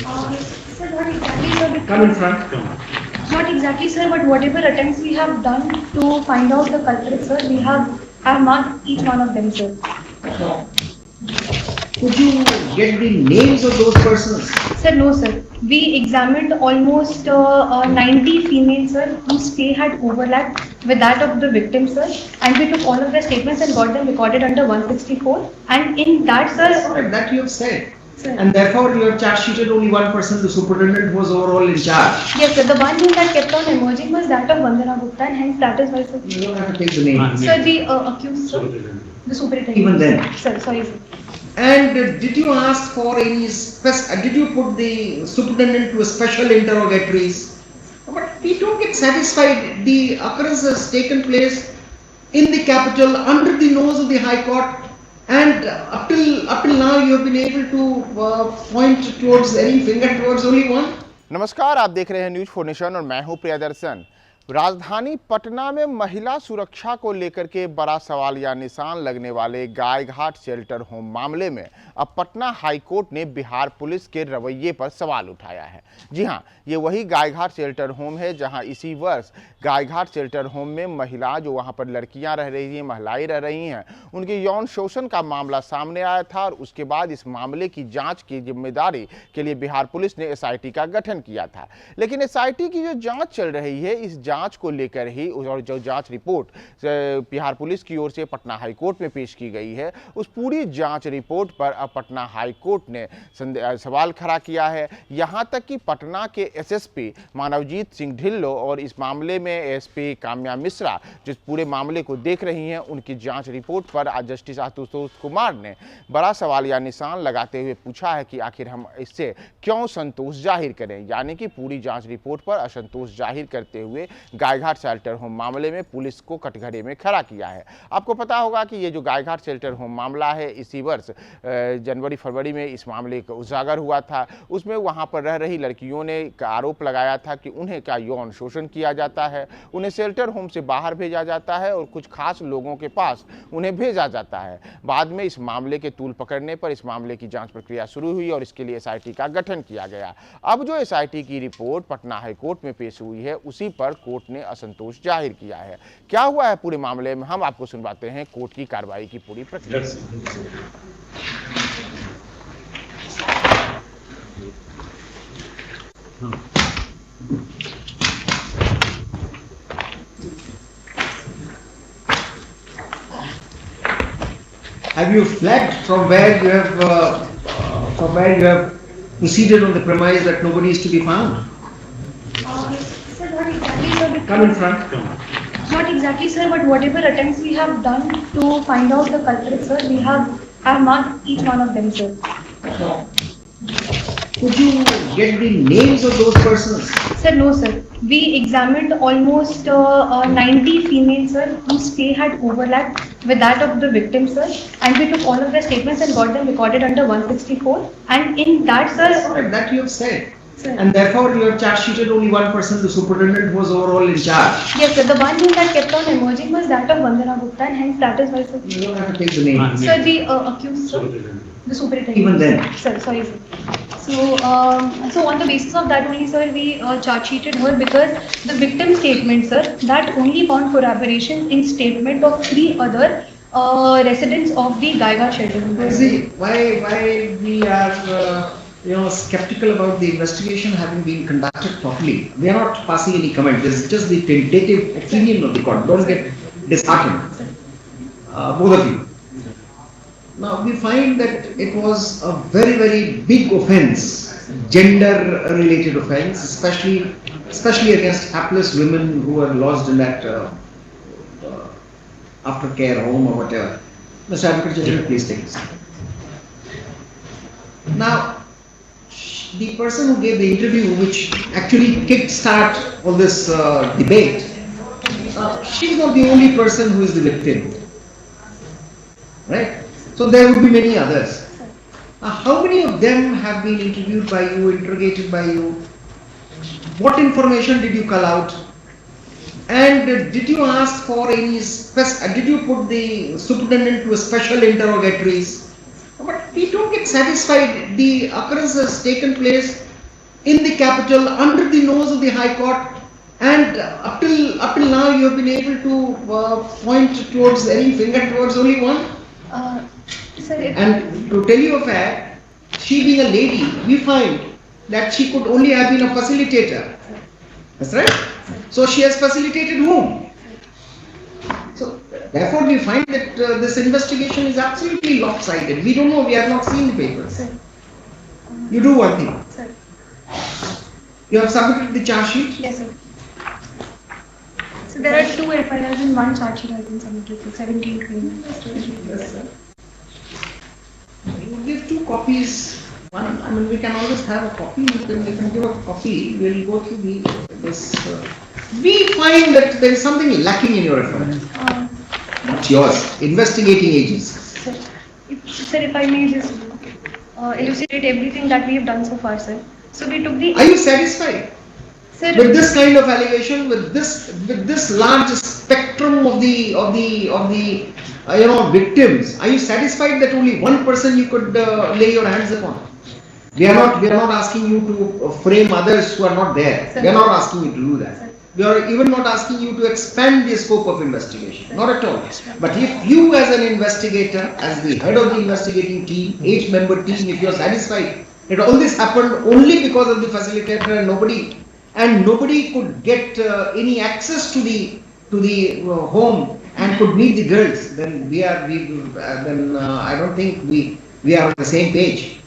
Sir, not exactly, sir. Come in front. Not exactly, sir, but whatever attempts we have done to find out the culprit, sir, we have marked each one of them, sir. So, could you get the names of those persons? Sir, no, sir. We examined almost 90 females, sir, whose stay had overlapped with that of the victim, sir, and we took all of their statements and got them recorded under 164. And in that, That's sir, correct, that you have said. sir. And therefore you have charge sheeted only one person, the superintendent, who was overall in charge. Yes, sir. The one name that kept on emerging was that of Vandana Gupta, and hence that is why, sir. You don't have to take the name. Sir, the accused, sir, the superintendent. Even then. Sir, sorry, sir. And did you ask for any did you put the superintendent to a special interrogatories? But we don't get satisfied. The occurrence has taken place in the capital under the nose of the High Court, and up till now you have been able to point towards any finger towards only one. नमस्कार, आप देख रहे हैं news 4 nation और मैं हूं प्रियदर्शन। राजधानी पटना में महिला सुरक्षा को लेकर के बड़ा सवाल या निशान लगने वाले गायघाट शेल्टर होम मामले में अब पटना हाई कोर्ट ने बिहार पुलिस के रवैये पर सवाल उठाया है। जी हां, ये वही गायघाट शेल्टर होम है जहां इसी वर्ष गायघाट शेल्टर होम में महिला जो वहां पर लड़कियां रह रही हैं, महिलाएं रह रही हैं, उनके यौन शोषण का मामला सामने आया था और उसके बाद इस मामले की जांच की जिम्मेदारी के लिए बिहार पुलिस ने एसआईटी का गठन किया था। लेकिन एसआईटी की जो जांच चल रही है, इस जांच को लेकर ही और जो जांच रिपोर्ट बिहार पुलिस की ओर से पटना हाई कोर्ट में पेश की गई है, उस पूरी जांच रिपोर्ट पर अब पटना हाई कोर्ट ने सवाल खड़ा किया है। यहां तक कि पटना के एसएसपी मानवजीत सिंह ढिल्लो और इस मामले में एसपी काम्या मिश्रा जिस पूरे मामले को देख रही हैं, उनकी जांच रिपोर्ट पर आज जस्टिस आशुतोष कुमार ने बड़ा सवाल या निशान लगाते हुए पूछा है कि आखिर हम इससे क्यों संतोष जाहिर करें, यानी कि पूरी जांच रिपोर्ट पर असंतोष जाहिर करते हुए गायघाट शेल्टर होम मामले में पुलिस को कटघरे में खड़ा किया है। आपको पता होगा कि ये जो गायघाट शेल्टर होम मामला है, इसी वर्ष जनवरी फरवरी में इस मामले का उजागर हुआ था। उसमें वहां पर रह रही लड़कियों ने आरोप लगाया था कि उन्हें क्या यौन शोषण किया जाता है, उन्हें शेल्टर होम से बाहर भेजा जाता है और कुछ खास लोगों के पास उन्हें भेजा जाता है। बाद में इस मामले के तूल पकड़ने पर इस मामले की जांच प्रक्रिया शुरू हुई और इसके लिए एसआईटी का गठन किया गया। अब जो एसआईटी की रिपोर्ट पटना हाई कोर्ट में पेश हुई है, उसी पर कोर्ट ने असंतोष जाहिर किया है। क्या हुआ है पूरे मामले में, हम आपको सुनवाते हैं कोर्ट की कार्रवाई की पूरी प्रक्रिया। Have you fled from where you have proceeded on the premise that nobody is to be found? Sir, not exactly, sir. Come in front. Not exactly, sir, but whatever attempts we have done to find out the culprit, sir, we have marked each one of them, sir. So, could you get the names of those persons? Sir, no, sir. We examined almost 90 females, sir, whose stay had overlapped with that of the victim, sir, and we took all of their statements and got them recorded under 164. And in that, sir, That's correct, that you have said. sir. And therefore you have charge sheeted only one person, the superintendent, who was overall in charge. Yes, sir. The one name that kept on emerging was that of Vandana Gupta, and hence that is why, sir. You don't have to take the name. Sir, the accused, sir, the superintendent. Even then. Sir, sorry, sir. So on the basis of that only, sir, we charge sheeted her because the victim statement, sir, that only found corroboration in statement of 3 other residents of the Gaiga shelter. See, why we are skeptical about the investigation having been conducted properly. We are not passing any comment. This is just the tentative opinion of the court. Don't get disheartened, both of you. Now we find that it was a very, very big offence, gender-related offence, especially against hapless women who were lodged in that aftercare home or whatever. Mr. Advocate General, please take this. Now, the person who gave the interview, which actually kick-start all this debate, she's not the only person who is the victim, right? So there would be many others. How many of them have been interviewed by you, interrogated by you? What information did you cull out? And did you ask for any did you put the superintendent to a special interrogatories? But we don't get satisfied. The occurrence has taken place in the capital, under the nose of the High Court, and up till now you have been able to point towards any finger towards only one. Sir, And to tell you a fact, she being a lady, we find that she could only have been a facilitator. That's right. So she has facilitated whom? So therefore we find that this investigation is absolutely lopsided. We don't know, we have not seen the papers. Sir. You do one thing. Sir. You have submitted the charge sheet? Yes, sir. So there are 2 FIRs and 1 charge sheet has been submitted, so 17 20. Yes, sir. You give 2 copies. One, I mean, we can always have a copy. You can give a copy. We'll go through this. We find that there is something lacking in your effort. What's yours? Investigating agencies. Sir, if I may just elucidate everything that we have done so far, sir. So we took the. Are you satisfied? Sir, With this kind of allegation, with this large spectrum of the victims, are you satisfied that only one person you could lay your hands upon? We are not asking you to frame others who are not there. Sir. We are not asking you to do that. Sir. We are even not asking you to expand the scope of investigation. Not at all. But if you as an investigator, as the head of the investigating team, 8-member team, if you are satisfied that all this happened only because of the facilitator and nobody could get any access to the home and could meet the girls, then I don't think we are on the same page.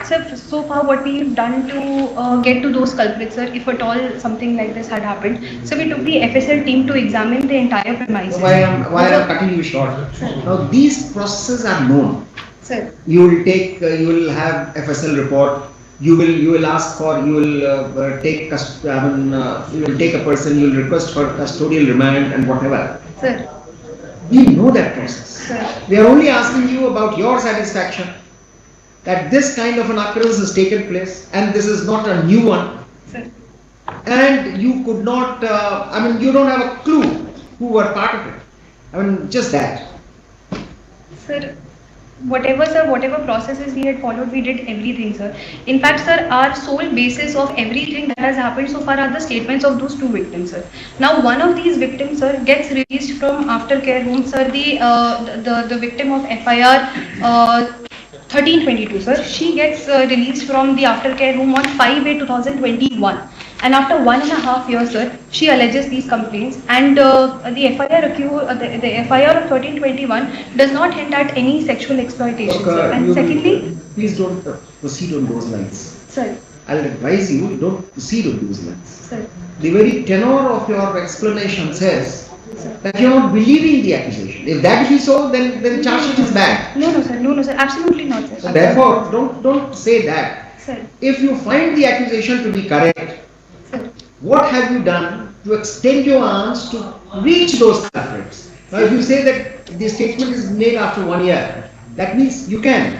Sir, so far what we have done to get to those culprits, sir, if at all something like this had happened, so we took the FSL team to examine the entire premises. Why I'm cutting you short? Now these processes are known. Sir. You will have FSL report. You will ask for, you will take a person, you will request for custodial remand and whatever. Sir. We know that process. Sir. We are only asking you about your satisfaction that this kind of an occurrence has taken place and this is not a new one. Sir. And you could not, you don't have a clue who were part of it. Just that. Sir, whatever processes we had followed, we did everything, sir. In fact, sir, our sole basis of everything that has happened so far are the statements of those 2 victims, sir. Now, one of these victims, sir, gets released from aftercare home, sir. The victim of FIR 1322, sir. She gets released from the aftercare home on 5/8/2021. And after 1.5 years, sir, she alleges these complaints, and the FIR of 1321 does not hint at any sexual exploitation, sir. And secondly, please don't proceed on those lines. Sir. I'll advise you, don't proceed on those lines. Sir. The very tenor of your explanation says Sir. that you are not believing the accusation. If that be so, then the charge sheet is bad. No, sir, absolutely not, sir. So therefore, don't say that. Sir. If you find the accusation to be correct, Sir. what have you done to extend your arms to reach those culprits? Now, if you say that the statement is made after 1 year, that means you can.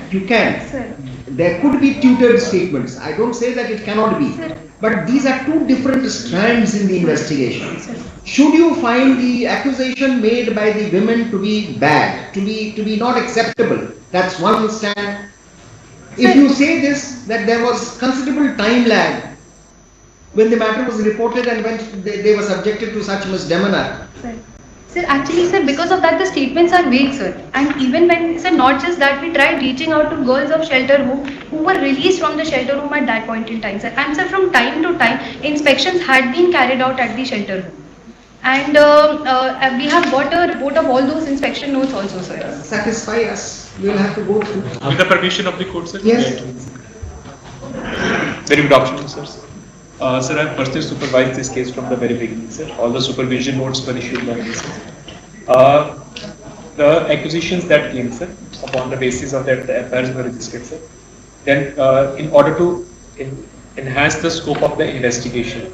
Sir. There could be tutored statements. I don't say that it cannot be. Sir. But these are 2 different strands in the investigation. Sir. Should you find the accusation made by the women to be bad, to be not acceptable, that's one stand. If you say this, that there was considerable time lag when the matter was reported and when they were subjected to such misdemeanor. Sir, actually, sir, because of that, the statements are vague, sir. And even when, sir, not just that, we tried reaching out to girls of shelter home who were released from the shelter home at that point in time, sir. And, sir, from time to time, inspections had been carried out at the shelter home. And we have got a report of all those inspection notes also, sir. Satisfy us. We will have to go through. With the permission of the court, sir? Yes. Very good afternoon, sir. Sir, I have personally supervised this case from the very beginning, sir. All the supervision notes were issued by me, sir. The accusations that came, sir, upon the basis of that the FIRs were registered, sir. Then, in order to enhance the scope of the investigation,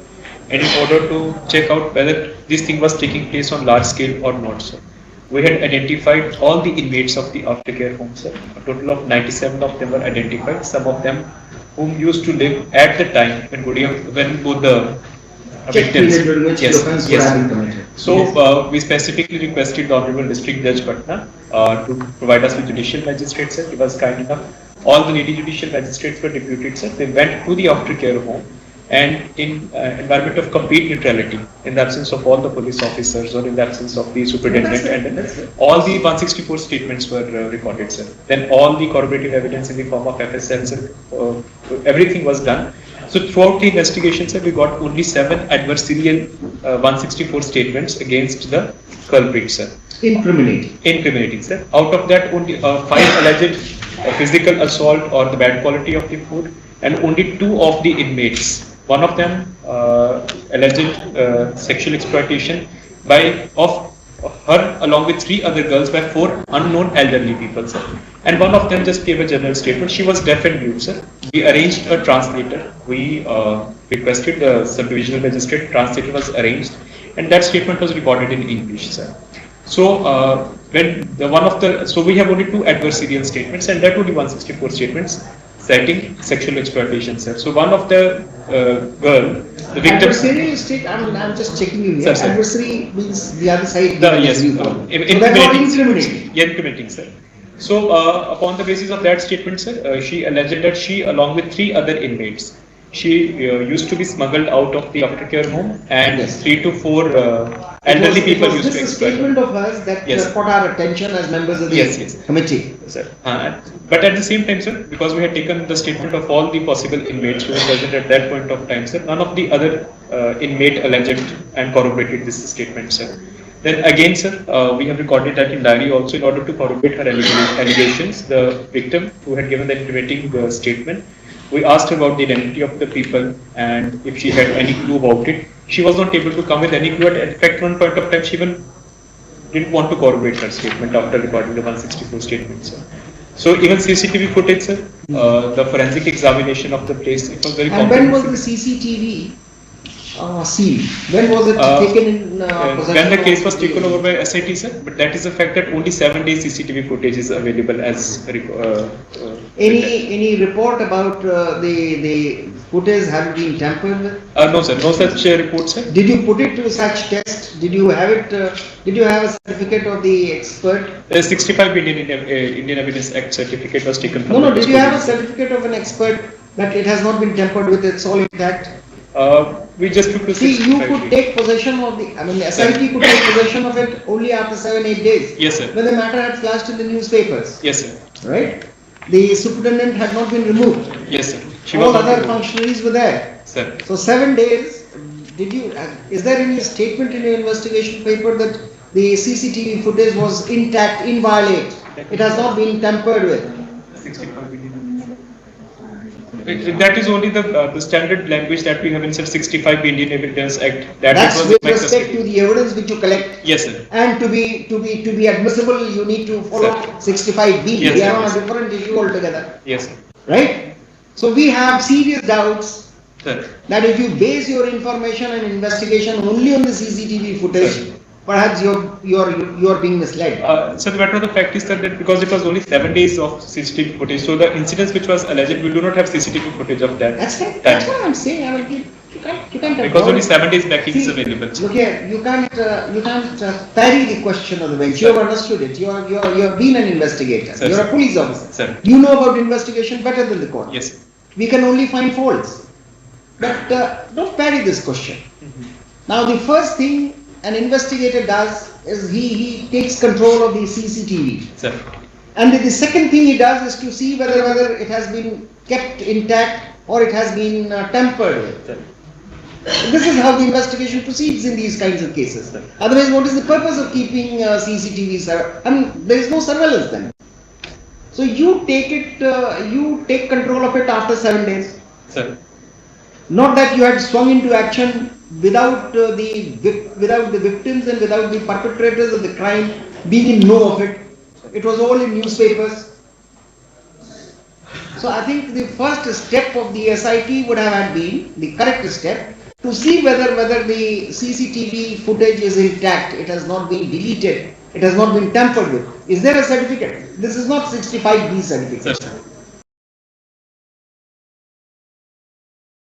and in order to check out whether this thing was taking place on large scale or not, sir, we had identified all the inmates of the aftercare home, sir. A total of 97 of them were identified. Some of them whom used to live at the time when both the victims. Yes. So we specifically requested the Honorable District Judge Patna to provide us with judicial magistrate, sir. He was kind enough All the lady judicial magistrates were deputed, sir. They went to the aftercare home, and in environment of complete neutrality, in the absence of all the police officers or in the absence of the superintendent, and all the 164 statements were recorded, sir. Then all the corroborative evidence in the form of FSL, sir, everything was done. So throughout the investigation, sir, we got only 7 adversarial 164 statements against the culprit, sir. Incriminating, sir. Out of that, only 5 alleged physical assault or the bad quality of the food, and only 2 of the inmates. One of them alleged sexual exploitation of her along with 3 other girls by 4 unknown elderly people, sir. And one of them just gave a general statement. She was deaf and mute, sir. We arranged a translator. We requested the subdivisional magistrate. Translator was arranged, and that statement was recorded in English, sir. So so we have only 2 adversarial statements, and that only 164 statements citing sexual exploitation, sir. So one of the girl, the victim. Adversarial state. I'm just checking you here. Sir. Adversary means the other side. Yes. Incriminating. Incriminating, sir. So upon the basis of that statement, sir, she alleged that she, along with 3 other inmates, she used to be smuggled out of the aftercare home, and 3 to 4 elderly people used to exploit. This is a statement of hers that caught our attention as members of the committee. Sir. But at the same time, sir, because we had taken the statement of all the possible inmates who were present at that point of time, sir, none of the other inmate alleged and corroborated this statement, sir. Then again, sir, we have recorded that in diary also in order to corroborate her allegations. The victim who had given the incriminating statement, we asked her about the identity of the people and if she had any clue about it. She was not able to come with any clue. In fact, one point of time, she even didn't want to corroborate her statement after recording the 164 statements. Sir. So even CCTV footage, sir, the forensic examination of the place, it was very comprehensive. And when was the CCTV sealed? When was it taken in possession? When the case was taken over by SIT, sir, but that is the fact that only 7 days CCTV footage is available as any report about the footage having been tampered with? No, sir, no such report, sir. Did you put it to such test? Did you have it? Did you have a certificate of the expert? 65 Indian Evidence Act certificate was taken from. No. Did you have a certificate of an expert that it has not been tampered with? It's all intact. We just took to see. You could take possession of the. I mean, SIT could take possession of it only after 7-8 days. Yes, sir. When the matter had flashed in the newspapers. Yes, sir. Right. The superintendent had not been removed. Yes, sir. All other functionaries were there. Sir. So 7 days. Did you? Is there any statement in your investigation paper that the CCTV footage was intact, inviolate? It has not been tampered with. 65 billion. That is only the standard language that we have in 65 Indian Evidence Act. That's with respect to the evidence which you collect. Yes, sir. And to be admissible, you need to follow 65B. Yes, we are on a different issue altogether. Yes, sir. Right? So we have serious doubts, sir, that if you base your information and investigation only on the CCTV footage, sir, perhaps you're being misled. So the matter of the fact is that because it was only 7 days of CCTV footage, so the incidents which was alleged, we do not have CCTV footage of that. That's right. That's what I'm saying. I mean, you can't because only 7 days backing is available. Look here, you can't parry the question of the bench. You have understood it. You have been an investigator. Sir, you're a police officer. Sir. You know about investigation better than the court. Yes, sir. We can only find faults. But don't parry this question. Now the first thing an investigator does is he takes control of the CCTV. Sir. And the second thing he does is to see whether it has been kept intact or it has been tampered with. Sir. This is how the investigation proceeds in these kinds of cases. Sir. Otherwise, what is the purpose of keeping CCTV? I mean, there is no surveillance then. So you take control of it after 7 days. Sir. Not that you had swung into action without the victims and without the perpetrators of the crime being in know of it. It was all in newspapers. So I think the first step of the SIT would have been the correct step to see whether the CCTV footage is intact. It has not been deleted. It has not been tampered with. Is there a certificate? This is not 65B certificate. Sir.